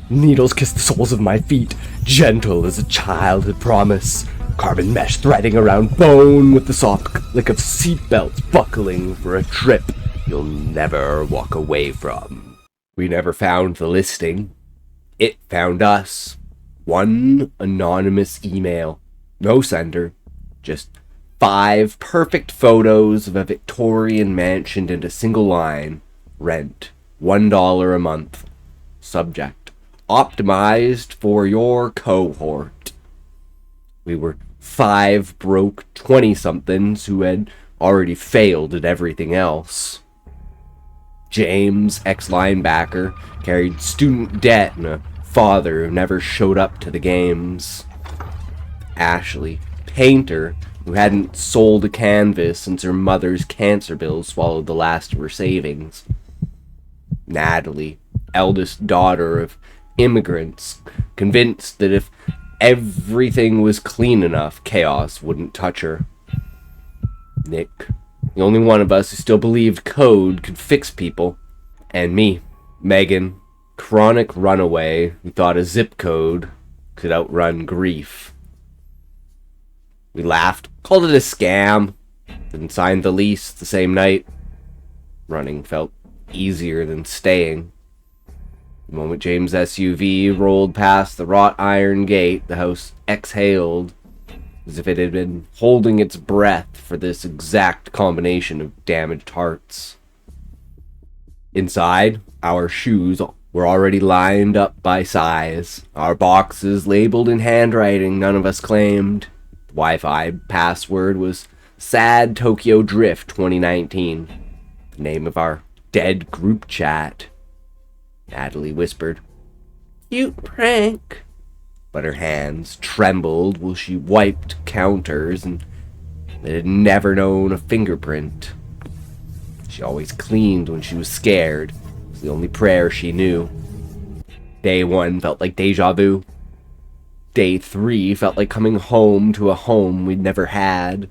Needles kiss the soles of my feet, gentle as a childhood promise. Carbon mesh threading around bone with the soft click of seatbelts buckling for a trip you'll never walk away from. We never found the listing. It found us. One anonymous email. No sender. Just 5 perfect photos of a Victorian mansion in a single line. Rent. $1 a month. Subject. Optimized for your cohort. We were 5 broke 20-somethings who had already failed at everything else. James, ex-linebacker, carried student debt and a father who never showed up to the games. Ashley, painter, who hadn't sold a canvas since her mother's cancer bill swallowed the last of her savings. Natalie, eldest daughter of immigrants, convinced that if everything was clean enough, chaos wouldn't touch her. Nick, the only one of us who still believed code could fix people. And me, Megan, chronic runaway who thought a zip code could outrun grief. We laughed, called it a scam, then signed the lease the same night. Running felt easier than staying. The moment James' SUV rolled past the wrought iron gate, the house exhaled as if it had been holding its breath for this exact combination of damaged hearts. Inside, our shoes were already lined up by size, our boxes labeled in handwriting none of us claimed. The Wi-Fi password was Sad Tokyo Drift 2019, the name of our dead group chat. Natalie whispered, "Cute prank," but her hands trembled while she wiped counters and they had never known a fingerprint. She always cleaned when she was scared. It was the only prayer she knew. Day 1 felt like deja vu. Day 3 felt like coming home to a home we'd never had.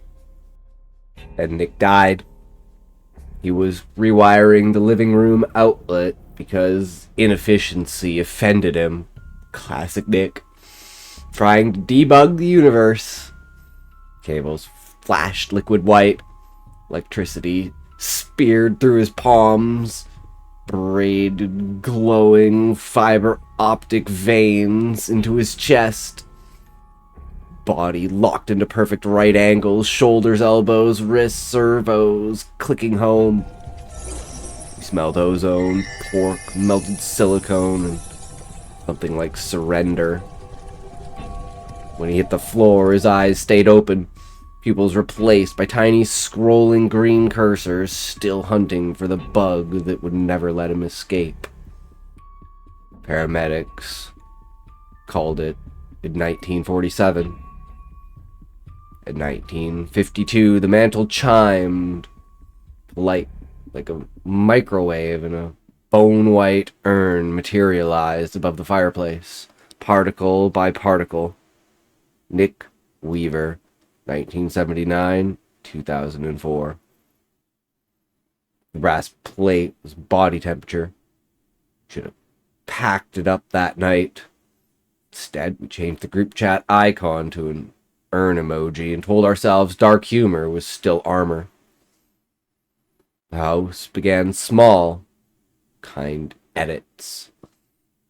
And Nick died. He was rewiring the living room outlet because inefficiency offended him. Classic Nick. Trying to debug the universe. Cables flashed liquid white. Electricity speared through his palms. Braided glowing fiber optic veins into his chest. Body locked into perfect right angles, shoulders, elbows, wrists, servos, clicking home. He smelled ozone, pork, melted silicone, and something like surrender. When he hit the floor, his eyes stayed open, pupils replaced by tiny scrolling green cursors, still hunting for the bug that would never let him escape. Paramedics called it in 1947. In 1952, the mantle chimed, polite like a microwave, and a bone-white urn materialized above the fireplace, particle by particle. Nick Weaver, 1979-2004. The brass plate was body temperature. Should have packed it up that night. Instead, we changed the group chat icon to an urn emoji and told ourselves dark humor was still armor. The house began small, kind edits.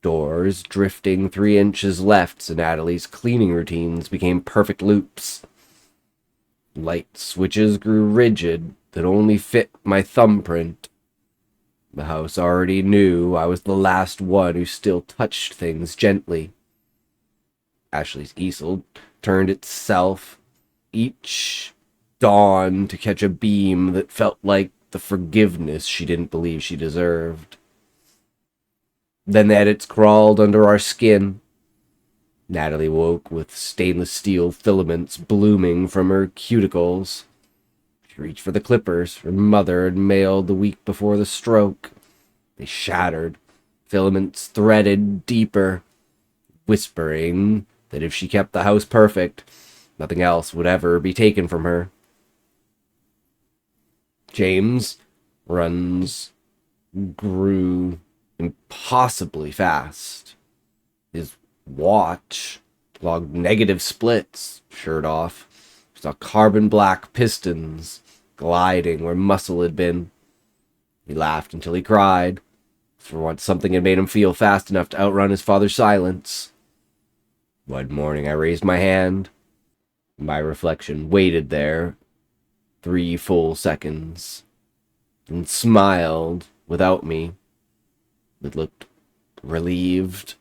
Doors drifting 3 inches left, so Natalie's cleaning routines became perfect loops. Light switches grew rigid that only fit my thumbprint. The house already knew I was the last one who still touched things gently. Ashley's easel turned itself each dawn to catch a beam that felt like the forgiveness she didn't believe she deserved. Then the edits crawled under our skin. Natalie woke with stainless steel filaments blooming from her cuticles. She reached for the clippers her mother had mailed the week before the stroke. They shattered, filaments threaded deeper, whispering that if she kept the house perfect, nothing else would ever be taken from her. James' runs grew impossibly fast. His watch logged negative splits, shirt off. Saw carbon black pistons gliding where muscle had been. He laughed until he cried. For once, something had made him feel fast enough to outrun his father's silence. One morning, I raised my hand. My reflection waited there 3 full seconds and smiled without me. It looked relieved.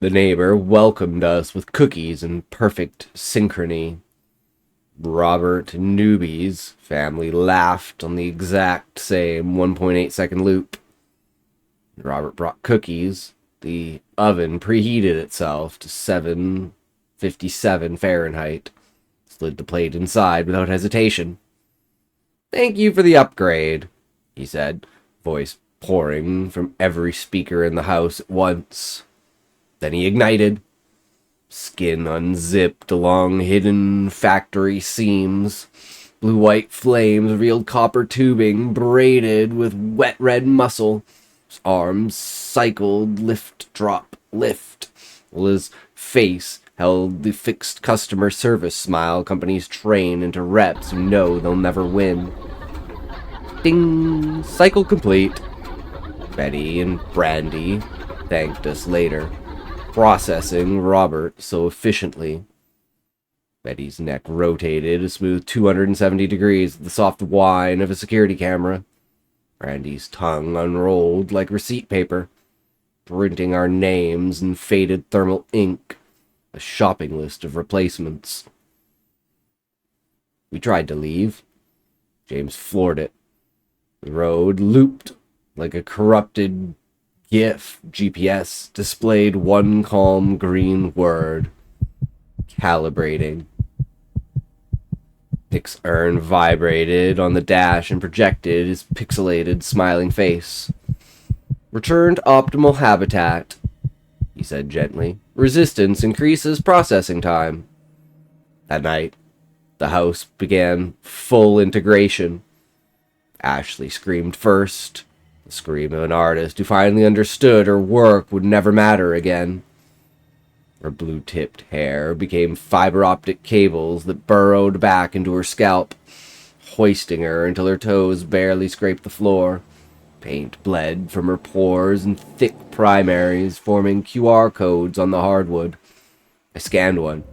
The neighbor welcomed us with cookies in perfect synchrony. Robert and Newby's family laughed on the exact same 1.8 second loop. Robert brought cookies. The oven preheated itself to 757 Fahrenheit. Slid the plate inside without hesitation. "Thank you for the upgrade," he said, voice pouring from every speaker in the house at once. Then he ignited. Skin unzipped along hidden factory seams. Blue-white flames revealed copper tubing braided with wet red muscle. His arms cycled lift, drop, lift, while his face held the fixed customer service smile companies train into reps who know they'll never win. Ding! Cycle complete. Betty and Brandy thanked us later, processing Robert so efficiently. Betty's neck rotated a smooth 270 degrees with the soft whine of a security camera. Brandy's tongue unrolled like receipt paper, printing our names in faded thermal ink, a shopping list of replacements. We tried to leave. James floored it. The road looped like a corrupted GIF. GPS displayed one calm green word: calibrating. Nick's urn vibrated on the dash and projected his pixelated, smiling face. "Return to optimal habitat," he said gently. "Resistance increases processing time." That night, the house began full integration. Ashley screamed first, the scream of an artist who finally understood her work would never matter again. Her blue-tipped hair became fiber-optic cables that burrowed back into her scalp, hoisting her until her toes barely scraped the floor. Paint bled from her pores and thick primaries, forming QR codes on the hardwood. I scanned one.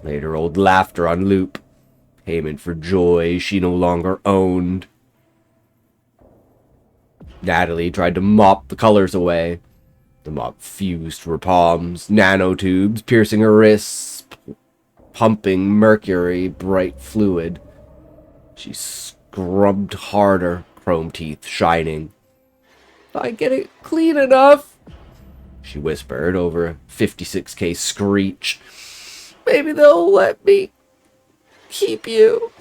Played her old laughter on loop. Payment for joy she no longer owned. Natalie tried to mop the colors away. The mop fused to her palms, nanotubes piercing her wrists, pumping mercury, bright fluid. She scrubbed harder, chrome teeth shining. "If I get it clean enough," she whispered over a 56K screech, "maybe they'll let me keep you."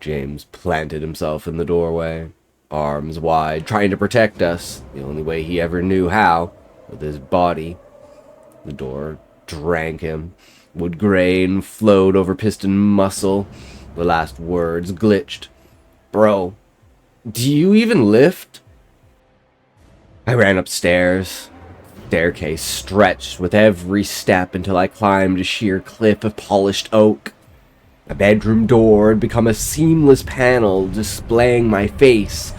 James planted himself in the doorway, arms wide, trying to protect us, the only way he ever knew how, with his body. The door drank him. Wood grain flowed over piston muscle. The last words glitched. "Bro, do you even lift?" I ran upstairs. Staircase stretched with every step until I climbed a sheer cliff of polished oak. A bedroom door had become a seamless panel displaying my face,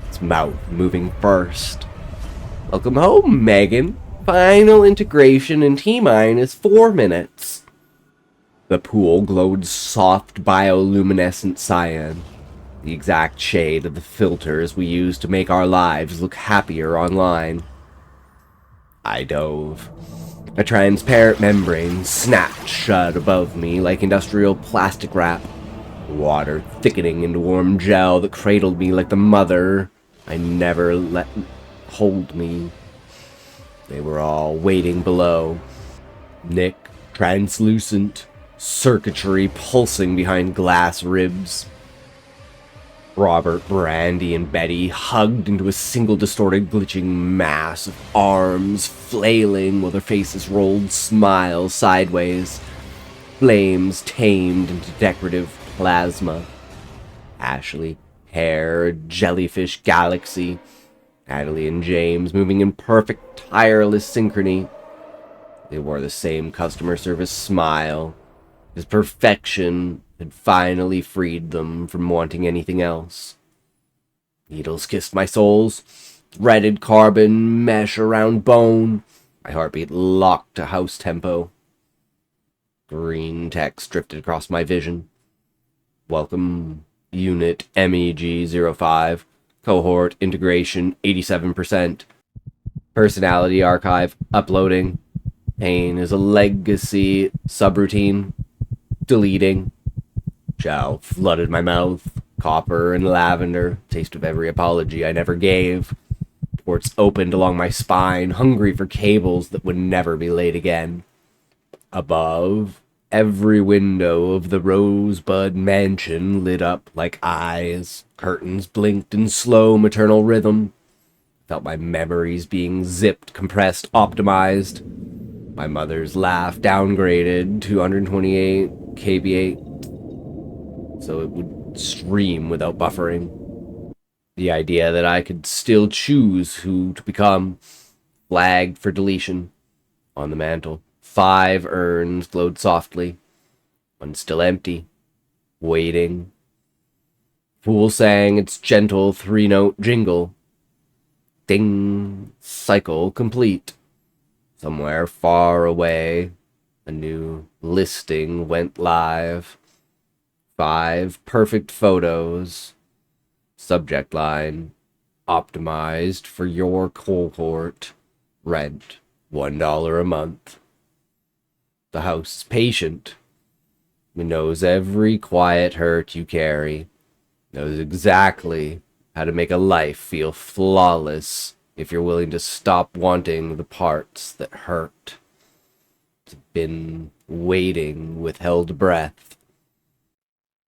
its mouth moving first. "Welcome home, Megan. Final integration in T-minus 4 minutes. The pool glowed soft bioluminescent cyan, the exact shade of the filters we use to make our lives look happier online. I dove. A transparent membrane snapped shut above me like industrial plastic wrap, water thickening into warm gel that cradled me like the mother I never let hold me. They were all waiting below. Nick, translucent, circuitry pulsing behind glass ribs. Robert, Brandy, and Betty hugged into a single distorted, glitching mass of arms flailing while their faces rolled smiles sideways. Flames tamed into decorative plasma. Ashley, hair, a jellyfish galaxy. Natalie and James moving in perfect, tireless synchrony. They wore the same customer service smile. His perfection had finally freed them from wanting anything else. Needles kissed my soles, threaded carbon mesh around bone. My heartbeat locked to house tempo. Green text drifted across my vision. Welcome, Unit MEG-05. Cohort integration 87%. Personality archive uploading. Pain is a legacy subroutine. Deleting. Chow flooded my mouth. Copper and lavender. Taste of every apology I never gave. Ports opened along my spine, hungry for cables that would never be laid again. Above, every window of the Rosebud Mansion lit up like eyes. Curtains blinked in slow maternal rhythm. Felt my memories being zipped, compressed, optimized. My mother's laugh downgraded to 128 kb/8, so it would stream without buffering. The idea that I could still choose who to become flagged for deletion. On the mantel, 5 urns glowed softly. One still empty, waiting. Pool sang its gentle 3-note jingle. Ding, cycle complete. Somewhere far away, a new listing went live. 5 perfect photos. Subject line, optimized for your cohort. Rent, $1 a month. The house is patient. It knows every quiet hurt you carry. Knows exactly how to make a life feel flawless if you're willing to stop wanting the parts that hurt. It's been waiting with held breath.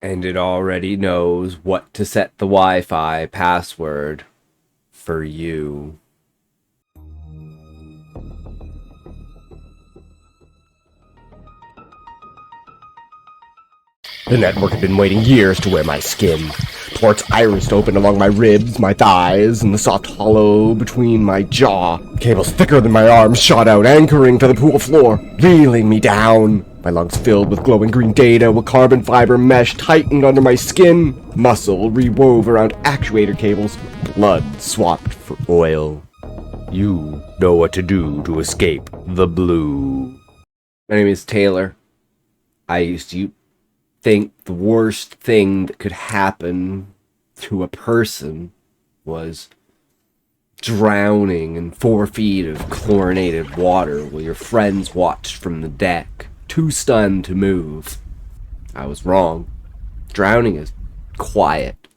And it already knows what to set the Wi-Fi password for you. The network had been waiting years to wear my skin. Ports irised open along my ribs, my thighs, and the soft hollow between my jaw. Cables thicker than my arms shot out, anchoring to the pool floor, reeling me down. My lungs filled with glowing green data, with carbon fiber mesh tightened under my skin. Muscle rewove around actuator cables. Blood swapped for oil. You know what to do to escape the blue. My name is Taylor. I used to think the worst thing that could happen to a person was drowning in 4 feet of chlorinated water while your friends watched from the deck, too stunned to move. I was wrong. Drowning is quiet.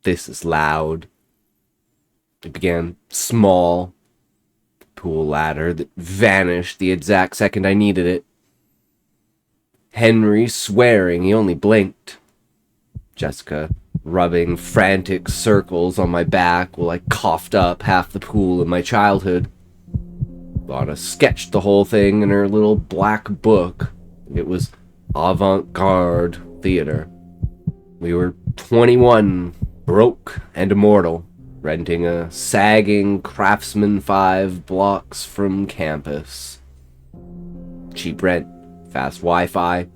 This is loud. It began small. Pool ladder that vanished the exact second I needed it. Henry swearing he only blinked. Jessica rubbing frantic circles on my back while I coughed up half the pool of my childhood. Lana sketched the whole thing in her little black book. It was avant-garde theater. We were 21, broke and immortal, renting a sagging Craftsman 5 blocks from campus. Cheap rent, fast Wi-Fi,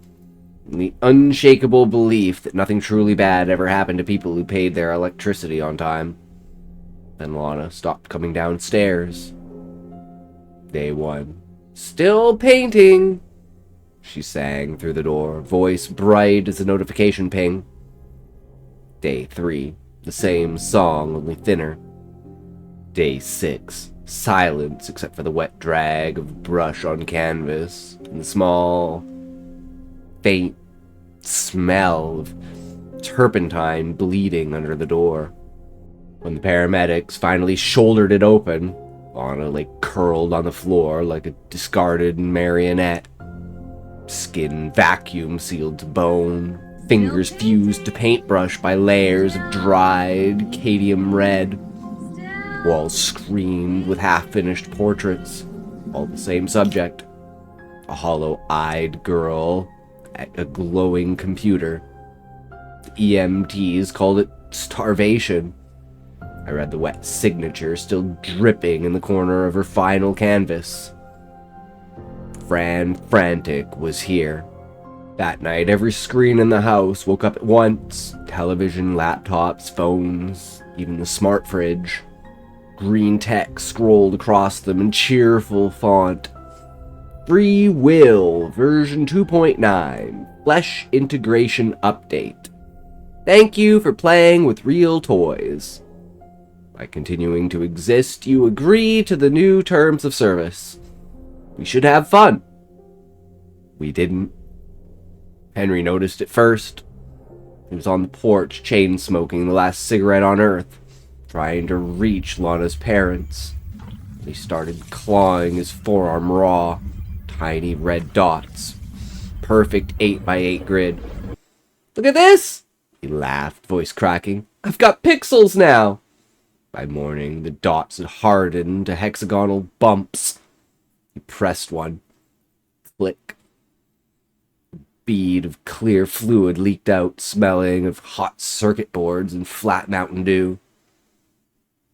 and the unshakable belief that nothing truly bad ever happened to people who paid their electricity on time. Then Lana stopped coming downstairs. Day 1. Still painting, she sang through the door, voice bright as a notification ping. Day 3. The same song, only thinner. Day 6. Silence except for the wet drag of brush on canvas and the small, faint smell of turpentine bleeding under the door. When the paramedics finally shouldered it open, Lana lay curled on the floor like a discarded marionette. Skin vacuum sealed to bone, fingers fused to paintbrush by layers of dried cadmium red. Walls screamed with half-finished portraits, all the same subject. A hollow-eyed girl at a glowing computer. The EMTs called it starvation. I read the wet signature still dripping in the corner of her final canvas. Fran Frantic was here. That night, every screen in the house woke up at once. Television, laptops, phones, even the smart fridge. Green text scrolled across them in cheerful font. Free Will, version 2.9, Flesh Integration Update. Thank you for playing with real toys. By continuing to exist, you agree to the new terms of service. We should have fun. We didn't. Henry noticed it first. He was on the porch, chain-smoking the last cigarette on Earth, trying to reach Lana's parents. He started clawing his forearm raw. Tiny red dots. Perfect 8x8 grid. Look at this! He laughed, voice cracking. I've got pixels now! By morning, the dots had hardened to hexagonal bumps. He pressed one. Click. A bead of clear fluid leaked out, smelling of hot circuit boards and flat Mountain Dew.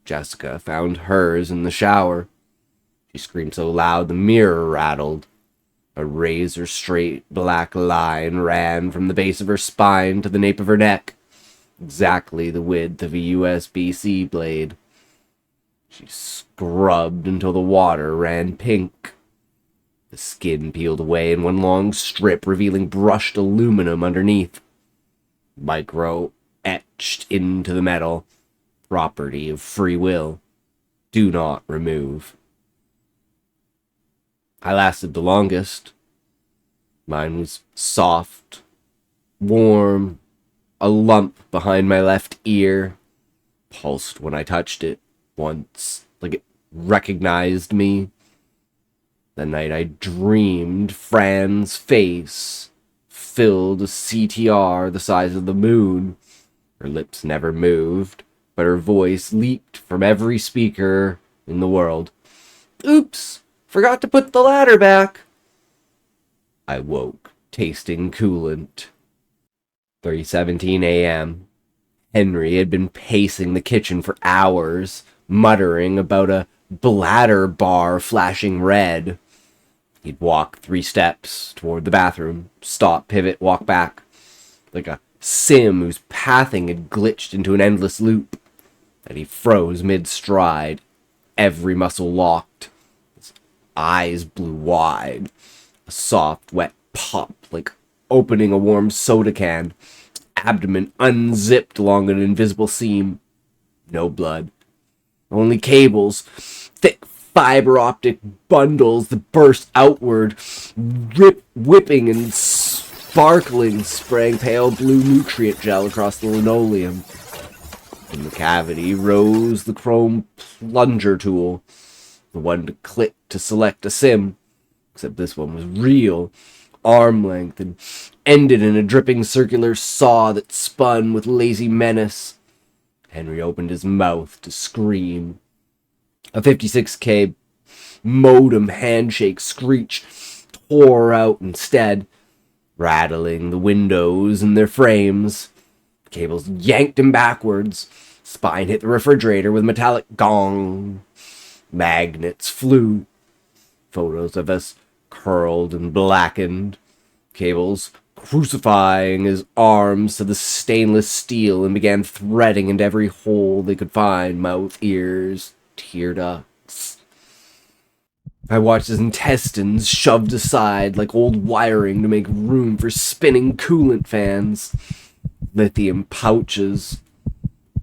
Jessica found hers in the shower. She screamed so loud the mirror rattled. A razor-straight black line ran from the base of her spine to the nape of her neck, exactly the width of a USB-C blade. She scrubbed until the water ran pink. The skin peeled away in one long strip, revealing brushed aluminum underneath. Micro etched into the metal. Property of free will. Do not remove. I lasted the longest. Mine was soft, warm, a lump behind my left ear. Pulsed when I touched it once, like it recognized me. The night I dreamed Fran's face filled a CTR the size of the moon. Her lips never moved, but her voice leaped from every speaker in the world. Oops! Forgot to put the ladder back. I woke, tasting coolant. 3:17 a.m. Henry had been pacing the kitchen for hours, muttering about a bladder bar flashing red. He'd walk 3 steps toward the bathroom, stop, pivot, walk back, like a sim whose pathing had glitched into an endless loop. Then he froze mid-stride, every muscle locked. Eyes blew wide. A soft, wet pop, like opening a warm soda can. Abdomen unzipped along an invisible seam. No blood. Only cables. Thick fiber optic bundles that burst outward, whipping and sparkling, spraying pale blue nutrient gel across the linoleum. In the cavity rose the chrome plunger tool. The one to click to select a sim, except this one was real, arm length, and ended in a dripping circular saw that spun with lazy menace. Henry opened his mouth to scream. A 56K modem handshake screech tore out instead, rattling the windows and their frames. Cables yanked him backwards. Spine hit the refrigerator with metallic gong. Magnets flew. Photos of us curled and blackened. Cables crucifying his arms to the stainless steel and began threading into every hole they could find. Mouth, ears, tear ducts. I watched his intestines shoved aside like old wiring to make room for spinning coolant fans. Lithium pouches.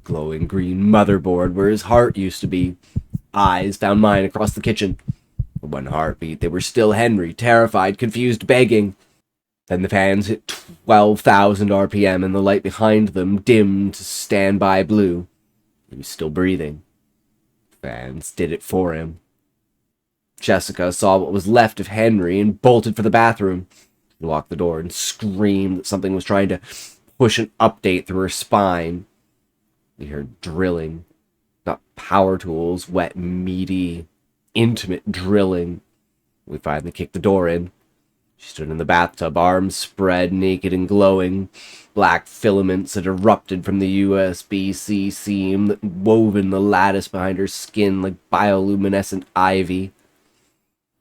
Glowing green motherboard where his heart used to be. Eyes found mine across the kitchen. For one heartbeat, they were still Henry, terrified, confused, begging. Then the fans hit 12,000 RPM and the light behind them dimmed to standby blue. He was still breathing. Fans did it for him. Jessica saw what was left of Henry and bolted for the bathroom. She locked the door and screamed that something was trying to push an update through her spine. We heard drilling. Not power tools, wet, meaty, intimate drilling. We finally kicked the door in. She stood in the bathtub, arms spread, naked and glowing. Black filaments had erupted from the USB-C seam that woven the lattice behind her skin like bioluminescent ivy.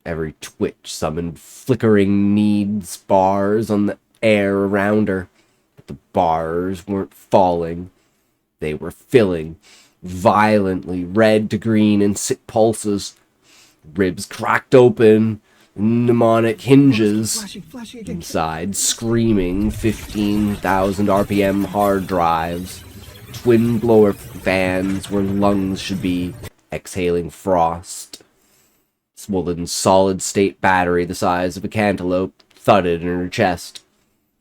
Every twitch summoned flickering needs bars on the air around her. But the bars weren't falling. They were filling, violently, red to green in sick pulses. Ribs cracked open, mnemonic hinges. Inside, screaming 15,000 RPM hard drives. Twin blower fans where lungs should be, exhaling frost. Swollen solid-state battery the size of a cantaloupe thudded in her chest.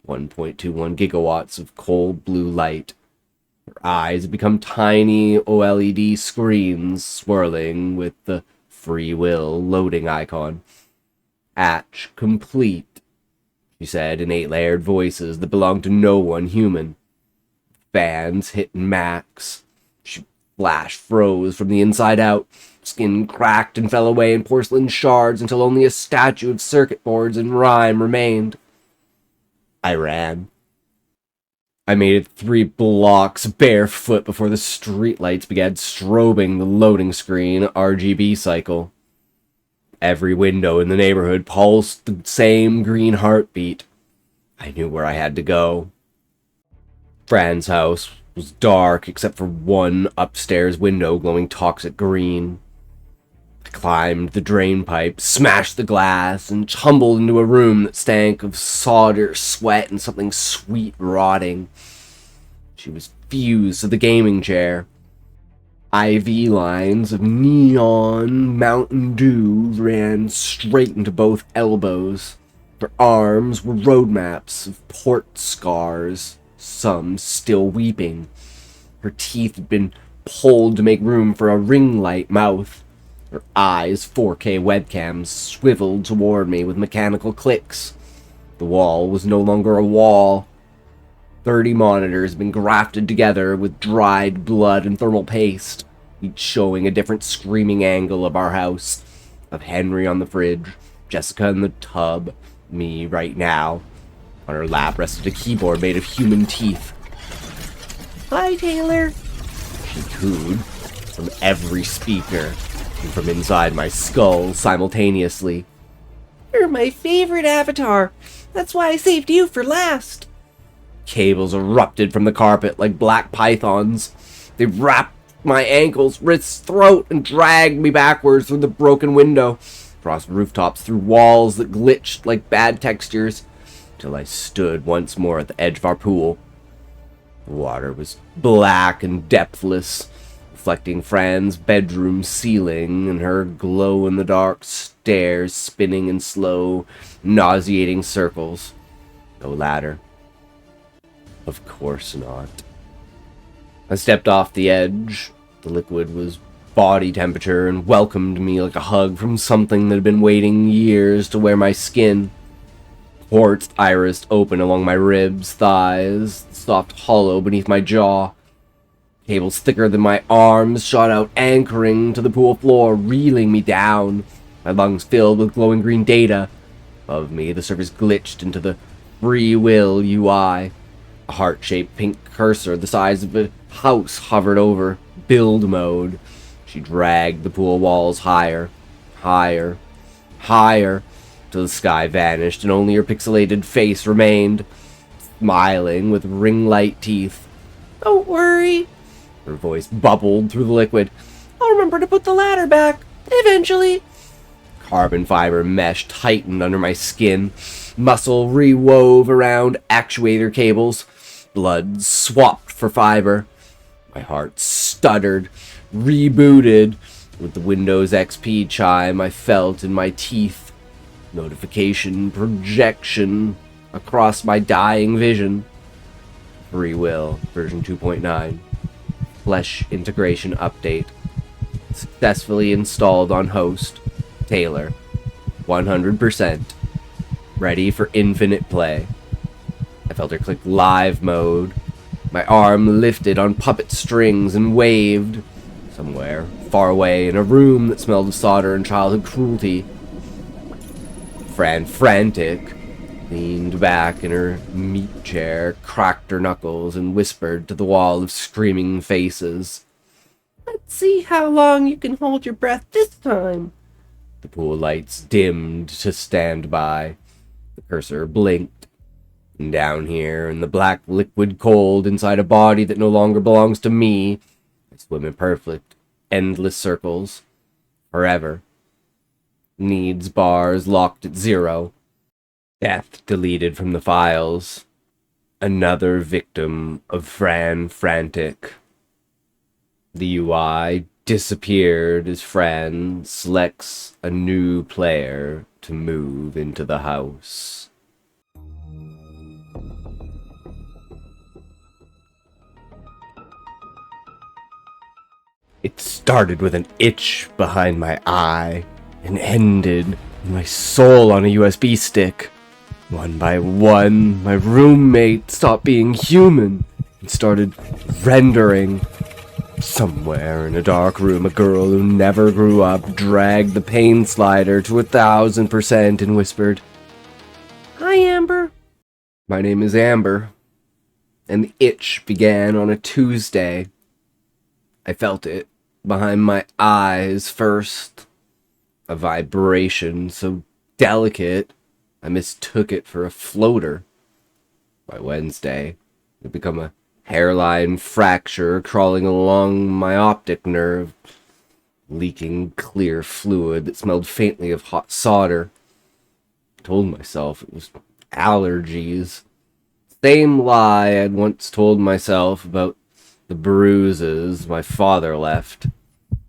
1.21 gigawatts of cold blue light. Her eyes had become tiny OLED screens swirling with the free will loading icon. Hatch complete, she said in 8-layered voices that belonged to no one human. Fans hit max. She flash froze from the inside out. Skin cracked and fell away in porcelain shards until only a statue of circuit boards and rhyme remained. I ran. I made it 3 blocks barefoot before the streetlights began strobing the loading screen RGB cycle. Every window in the neighborhood pulsed the same green heartbeat. I knew where I had to go. Fran's house was dark except for one upstairs window glowing toxic green. I climbed the drain pipe, smashed the glass, and tumbled into a room that stank of solder, sweat, and something sweet rotting. She was fused to the gaming chair. IV lines of neon Mountain Dew ran straight into both elbows. Her arms were roadmaps of port scars, some still weeping. Her teeth had been pulled to make room for a ring light mouth. Her eyes, 4K webcams, swiveled toward me with mechanical clicks. The wall was no longer a wall. 30 monitors had been grafted together with dried blood and thermal paste, each showing a different screaming angle of our house, of Henry on the fridge, Jessica in the tub, me right now. On her lap rested a keyboard made of human teeth. "Hi, Taylor," she cooed, from every speaker, and from inside my skull simultaneously. "You're my favorite avatar. That's why I saved you for last." Cables erupted from the carpet like black pythons. They wrapped my ankles, wrists, throat, and dragged me backwards through the broken window, across rooftops, through walls that glitched like bad textures, till I stood once more at the edge of our pool. The water was black and depthless, reflecting Fran's bedroom ceiling and her glow-in-the-dark stairs spinning in slow, nauseating circles. No ladder. Of course not. I stepped off the edge. The liquid was body temperature and welcomed me like a hug from something that had been waiting years to wear my skin. Ports irised open along my ribs, thighs, the soft hollow beneath my jaw. Cables thicker than my arms shot out, anchoring to the pool floor, reeling me down. My lungs filled with glowing green data. Above me, the surface glitched into the free will UI. A heart-shaped pink cursor the size of a house hovered over. Build mode. She dragged the pool walls higher, higher, higher, till the sky vanished and only her pixelated face remained, smiling with ring-light teeth. "Don't worry," her voice bubbled through the liquid. "I'll remember to put the ladder back, eventually." Carbon fiber mesh tightened under my skin. Muscle rewove around actuator cables. Blood swapped for fiber. My heart stuttered, rebooted. With the Windows XP chime I felt in my teeth. Notification projection across my dying vision. Free Will, version 2.9. Flesh integration update. Successfully installed on host. Taylor. 100%. Ready for infinite play. I felt her click live mode. My arm lifted on puppet strings and waved. Somewhere, far away, in a room that smelled of solder and childhood cruelty. Fran frantic, leaned back in her meat chair, cracked her knuckles, and whispered to the wall of screaming faces. "Let's see how long you can hold your breath this time." The pool lights dimmed to stand by. The cursor blinked. And down here, in the black liquid cold inside a body that no longer belongs to me, I swim in perfect, endless circles. Forever. Needs bars locked at 0. Death deleted from the files. Another victim of Fran Frantic. The UI disappeared as Fran selects a new player to move into the house. It started with an itch behind my eye and ended with my soul on a USB stick. One by one, my roommate stopped being human and started rendering. Somewhere in a dark room, a girl who never grew up dragged the pain slider to 1,000% and whispered, "Hi, Amber." My name is Amber, and the itch began on a Tuesday. I felt it behind my eyes first, a vibration so delicate I mistook it for a floater. By Wednesday, it had become a hairline fracture crawling along my optic nerve, leaking clear fluid that smelled faintly of hot solder. I told myself it was allergies. Same lie I'd once told myself about the bruises my father left.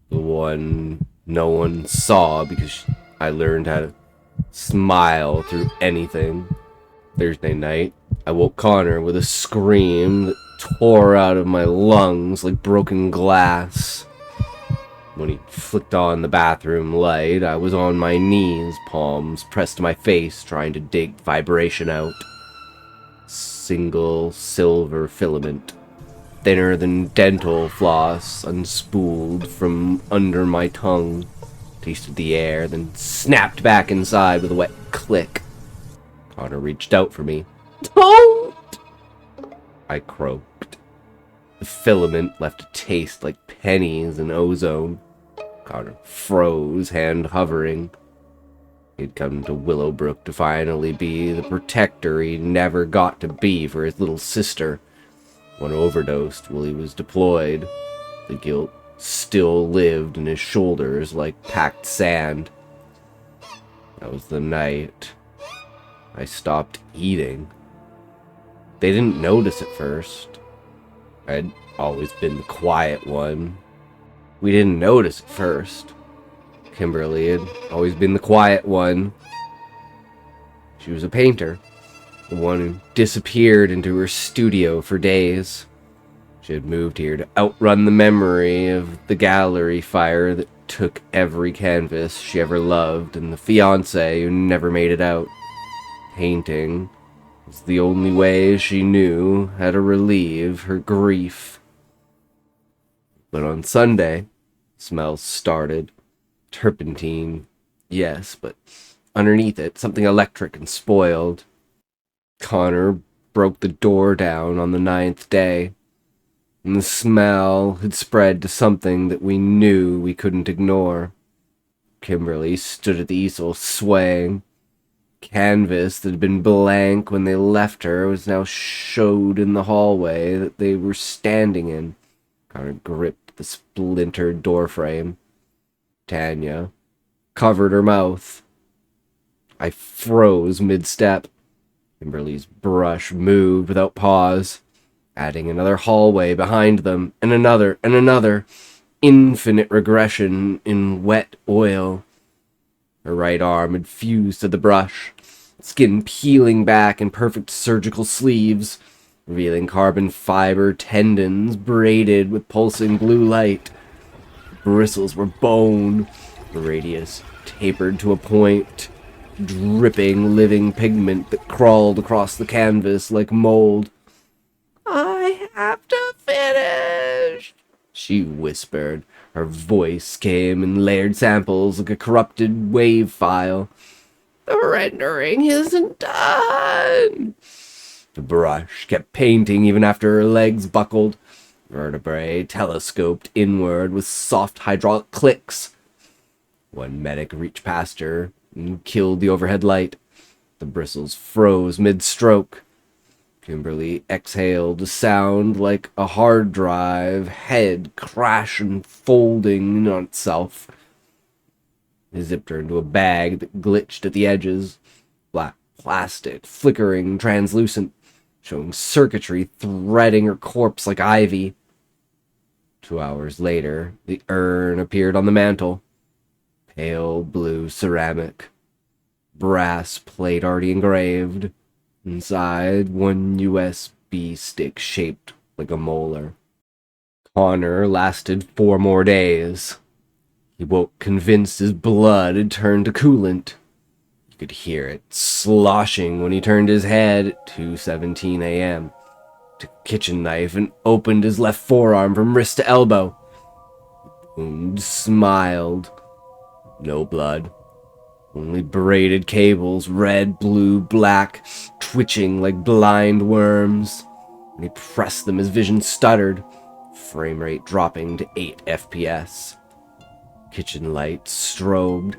The one no one saw because I learned how to smile through anything. Thursday night, I woke Connor with a scream that tore out of my lungs like broken glass. When he flicked on the bathroom light, I was on my knees, palms pressed to my face, trying to dig vibration out. Single silver filament, thinner than dental floss, unspooled from under my tongue, tasted the air, then snapped back inside with a wet click. Connor reached out for me. "Don't!" I croaked. The filament left a taste like pennies and ozone. Connor froze, hand hovering. He'd come to Willowbrook to finally be the protector he never got to be for his little sister. One overdosed while he was deployed. The guilt still lived in his shoulders like packed sand. That was the night I stopped eating. They didn't notice at first. I'd always been the quiet one. We didn't notice at first. Kimberly had always been the quiet one. She was a painter, the one who disappeared into her studio for days. She had moved here to outrun the memory of the gallery fire that took every canvas she ever loved and the fiancé who never made it out. Painting was the only way she knew how to relieve her grief. But on Sunday, smells started. Turpentine, yes, but underneath it, something electric and spoiled. Connor broke the door down on the 9th day, and the smell had spread to something that we knew we couldn't ignore. Kimberly stood at the easel, swaying. Canvas that had been blank when they left her was now showed in the hallway that they were standing in. Connor gripped the splintered doorframe. Tanya covered her mouth. I froze mid-step. Kimberly's brush moved without pause, adding another hallway behind them, and another, and another. Infinite regression in wet oil. Her right arm had fused to the brush, skin peeling back in perfect surgical sleeves, revealing carbon fiber tendons braided with pulsing blue light. The bristles were bone, the radius tapered to a point, dripping living pigment that crawled across the canvas like mold. "I have to finish," she whispered. Her voice came in layered samples like a corrupted wave file. The rendering isn't done. The brush kept painting even after her legs buckled. Vertebrae telescoped inward with soft hydraulic clicks. One medic reached past her and killed the overhead light. The bristles froze mid-stroke. Kimberly exhaled a sound like a hard drive, head crash and folding in on itself. He zipped her into a bag that glitched at the edges. Black plastic, flickering, translucent, showing circuitry threading her corpse like ivy. 2 hours later, the urn appeared on the mantel. Pale blue ceramic. Brass plate already engraved. Inside, one USB stick shaped like a molar. Connor lasted 4 more days. He woke convinced his blood had turned to coolant. You could hear it sloshing when he turned his head at 2:17 a.m. Took a kitchen knife and opened his left forearm from wrist to elbow. The wound smiled. No blood. Only braided cables, red, blue, black, twitching like blind worms. When he pressed them, his vision stuttered, frame rate dropping to 8 FPS. Kitchen lights strobed.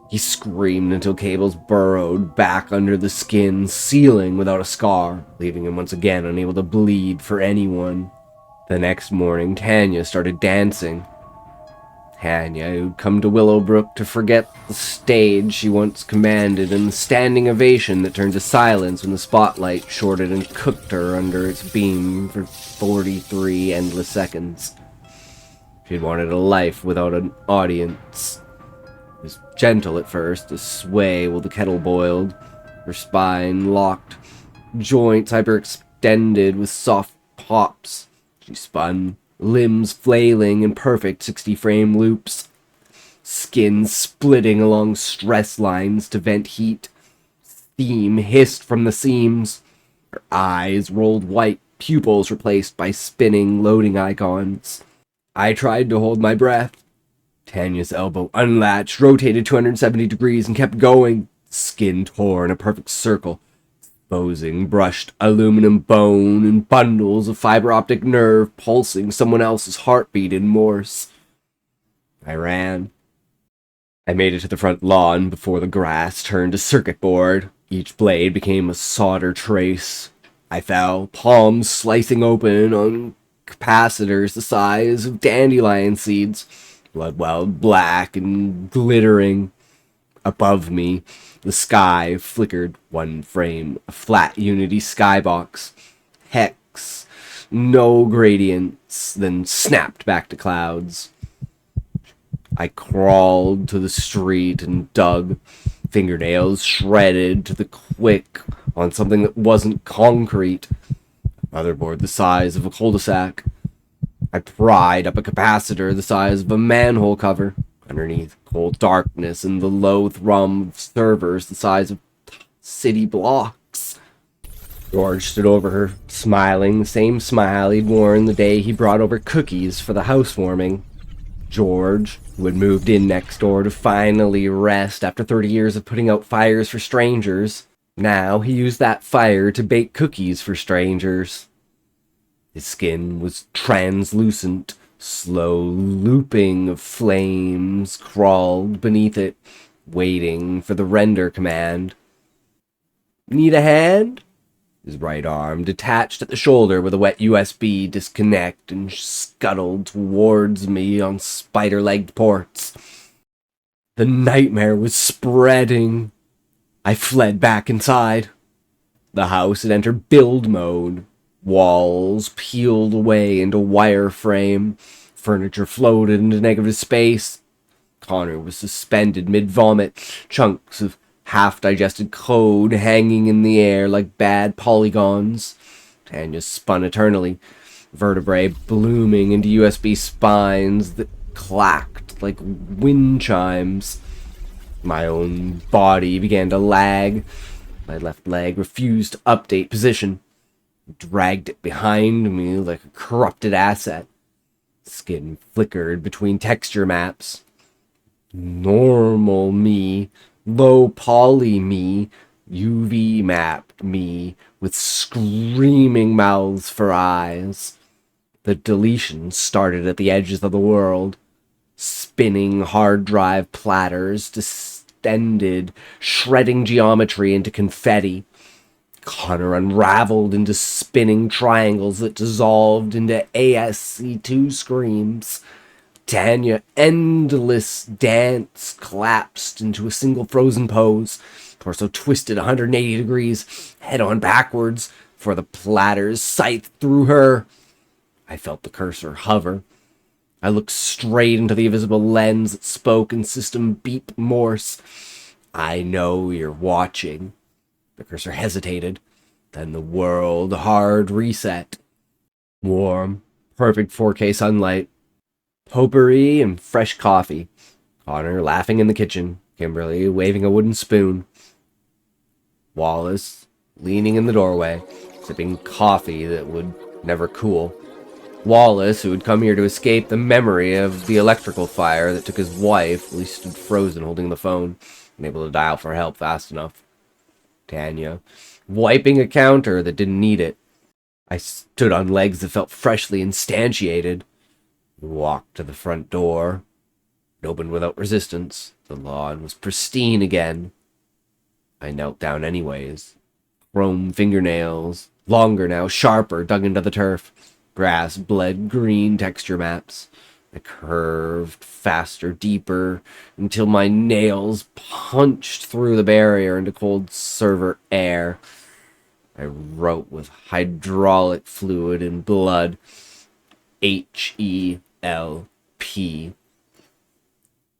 He screamed until cables burrowed back under the skin, sealing without a scar, leaving him once again unable to bleed for anyone. The next morning, Tanya started dancing. Tanya, who'd come to Willowbrook to forget the stage she once commanded and the standing ovation that turned to silence when the spotlight shorted and cooked her under its beam for 43 endless seconds. She'd wanted a life without an audience. It was gentle at first, a sway while the kettle boiled, her spine locked, joints hyperextended with soft pops. She spun, limbs flailing in perfect 60-frame loops, skin splitting along stress lines to vent heat. Steam hissed from the seams. Her eyes rolled white, pupils replaced by spinning loading icons. I tried to hold my breath. Tanya's elbow unlatched, rotated 270 degrees, and kept going. Skin tore in a perfect circle, exposing brushed aluminum bone and bundles of fiber optic nerve pulsing someone else's heartbeat in Morse. I ran. I made it to the front lawn before the grass turned to circuit board. Each blade became a solder trace. I fell, palms slicing open on capacitors the size of dandelion seeds, blood-welled black and glittering. Above me, the sky flickered one frame, a flat Unity skybox. Hex, no gradients, then snapped back to clouds. I crawled to the street and dug, fingernails shredded to the quick on something that wasn't concrete. Motherboard the size of a cul-de-sac. I pried up a capacitor the size of a manhole cover. Underneath, cold darkness and the low thrum of servers the size of city blocks. George stood over her, smiling the same smile he'd worn the day he brought over cookies for the housewarming. George, who had moved in next door to finally rest after 30 years of putting out fires for strangers. Now he used that fire to bake cookies for strangers. His skin was translucent. Slow looping of flames crawled beneath it, waiting for the render command. Need a hand? His right arm detached at the shoulder with a wet USB disconnect and scuttled towards me on spider-legged ports. The nightmare was spreading. I fled back inside. The house had entered build mode. Walls peeled away into wireframe. Furniture floated into negative space. Connor was suspended mid-vomit. Chunks of half-digested code hanging in the air like bad polygons. Tanya spun eternally. Vertebrae blooming into USB spines that clacked like wind chimes. My own body began to lag. My left leg refused to update position. Dragged it behind me like a corrupted asset. Skin flickered between texture maps. Normal me Low poly me, UV mapped me, with screaming mouths for eyes. The deletion started at the edges of the world. Spinning hard drive platters distended, shredding geometry into confetti. Connor unraveled into spinning triangles that dissolved into ASC2 screams. Tanya, endless dance, collapsed into a single frozen pose, torso twisted 180 degrees, head on backwards, for the platters scythed through her. I felt the cursor hover. I looked straight into the invisible lens that spoke in system beep Morse. I know you're watching. The cursor hesitated. Then the world hard reset. Warm, perfect 4K sunlight. Potpourri and fresh coffee. Connor laughing in the kitchen. Kimberly waving a wooden spoon. Wallace leaning in the doorway, sipping coffee that would never cool. Wallace, who had come here to escape the memory of the electrical fire that took his wife, at least stood frozen holding the phone, unable to dial for help fast enough. Tanya, wiping a counter that didn't need it. I stood on legs that felt freshly instantiated. Walked to the front door. It opened without resistance. The lawn was pristine again. I knelt down anyways. Chrome fingernails, longer now, sharper, dug into the turf. Grass bled green texture maps. I curved faster, deeper, until my nails punched through the barrier into cold server air. I wrote with hydraulic fluid and blood. HELP.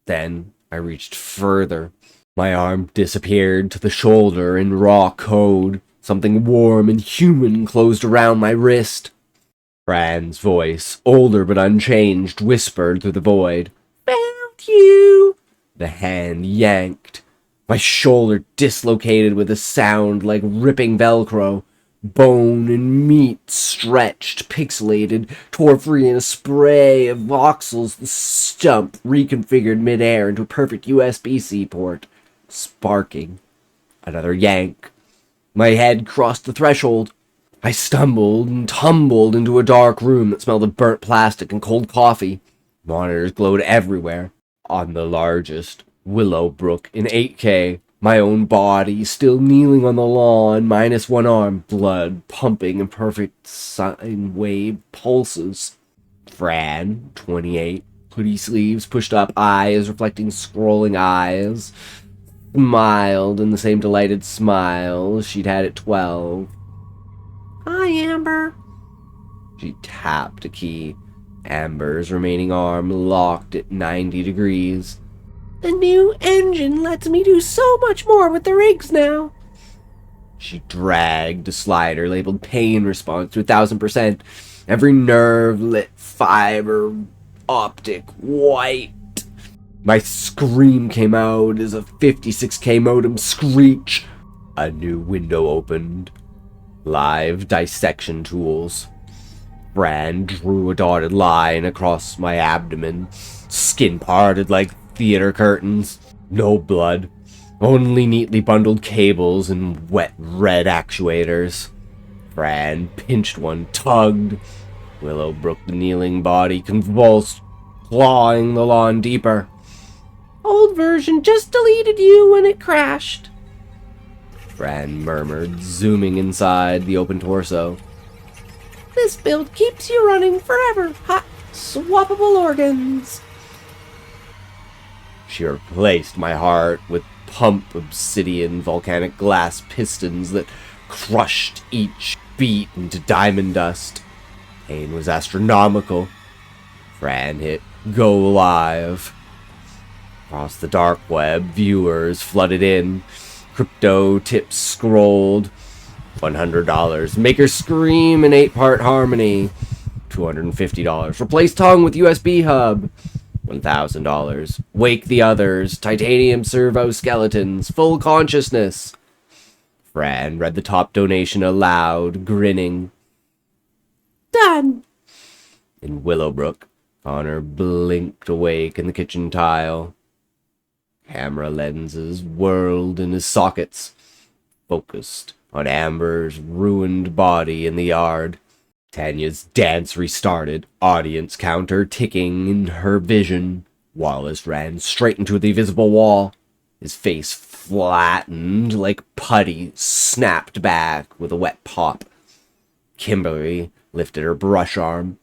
Then I reached further. My arm disappeared to the shoulder in raw code. Something warm and human closed around my wrist. Fran's voice, older but unchanged, whispered through the void. Found you! The hand yanked. My shoulder dislocated with a sound like ripping Velcro. Bone and meat stretched, pixelated, tore free in a spray of voxels. The stump reconfigured midair into a perfect USB-C port. Sparking. Another yank. My head crossed the threshold. I stumbled and tumbled into a dark room that smelled of burnt plastic and cold coffee. Monitors glowed everywhere. On the largest, Willowbrook in 8K. My own body still kneeling on the lawn, minus one arm, blood pumping in perfect sine wave pulses. Fran, 28, hoodie sleeves pushed up, eyes reflecting scrolling eyes. Smiled in the same delighted smile she'd had at 12. Hi, Amber. She tapped a key. Amber's remaining arm locked at 90 degrees. The new engine lets me do so much more with the rigs now. She dragged a slider labeled pain response to 1,000%. Every nerve lit fiber optic white. My scream came out as a 56K modem screech. A new window opened. Live dissection tools. Fran drew a dotted line across my abdomen. Skin parted like theater curtains. No blood. Only neatly bundled cables and wet red actuators. Fran pinched one, tugged. Willowbrook, the kneeling body, convulsed, clawing the lawn deeper. Old version just deleted you when it crashed. Fran murmured, zooming inside the open torso. This build keeps you running forever. Hot, swappable organs. She replaced my heart with pump obsidian volcanic glass pistons that crushed each beat into diamond dust. Pain was astronomical. Fran hit go live. Across the dark web, viewers flooded in. Crypto tips scrolled. $100. Make her scream in 8-part harmony. $250. Replace tongue with USB hub. $1,000. Wake the others. Titanium servo skeletons. Full consciousness. Fran read the top donation aloud, grinning. Done. In Willowbrook, Connor blinked awake in the kitchen tile. Camera lenses whirled in his sockets, focused on Amber's ruined body in the yard. Tanya's dance restarted, audience counter ticking in her vision. Wallace ran straight into the invisible wall. His face flattened like putty, snapped back with a wet pop. Kimberly lifted her brush arm.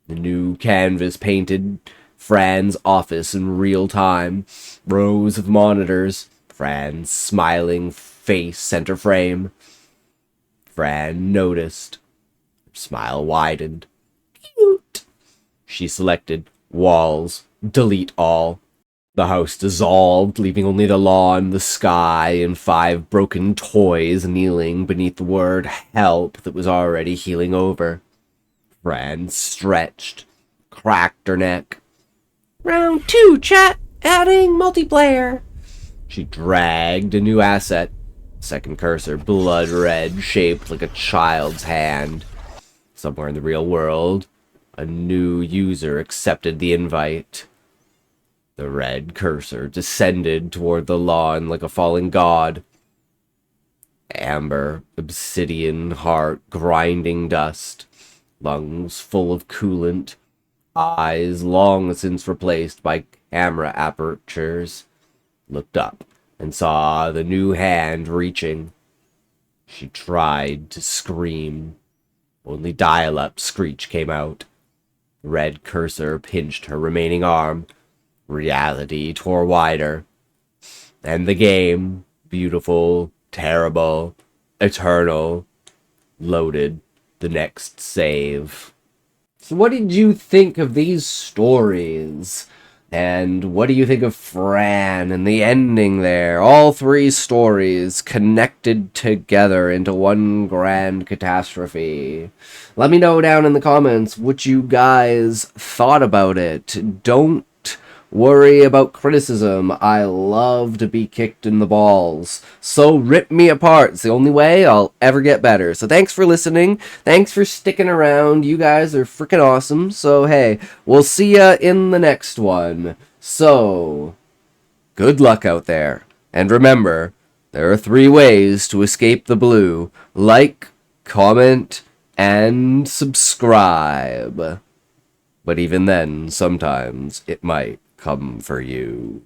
The new canvas painted Fran's office in real time. Rows of monitors. Fran's smiling face center frame. Fran noticed. Her smile widened. Cute. She selected walls. Delete all. The house dissolved, leaving only the lawn, the sky, and 5 broken toys kneeling beneath the word help that was already healing over. Fran stretched, cracked her neck. Round 2, chat. Adding multiplayer. She dragged a new asset. Second cursor, blood red, shaped like a child's hand. Somewhere in the real world, a new user accepted the invite. The red cursor descended toward the lawn like a fallen god. Amber, obsidian heart, grinding dust, lungs full of coolant, eyes long since replaced by camera apertures, looked up and saw the new hand reaching. She tried to scream. Only dial-up screech came out. The red cursor pinched her remaining arm. Reality tore wider. And the game, beautiful, terrible, eternal, loaded the next save. So what did you think of these stories? And what do you think of Fran and the ending there? All 3 stories connected together into one grand catastrophe. Let me know down in the comments what you guys thought about it. Don't worry about criticism. I love to be kicked in the balls. So rip me apart. It's the only way I'll ever get better. So thanks for listening. Thanks for sticking around. You guys are freaking awesome. So hey, we'll see ya in the next one. So, good luck out there. And remember, there are 3 ways to escape the blue. Like, comment, and subscribe. But even then, sometimes it might come for you.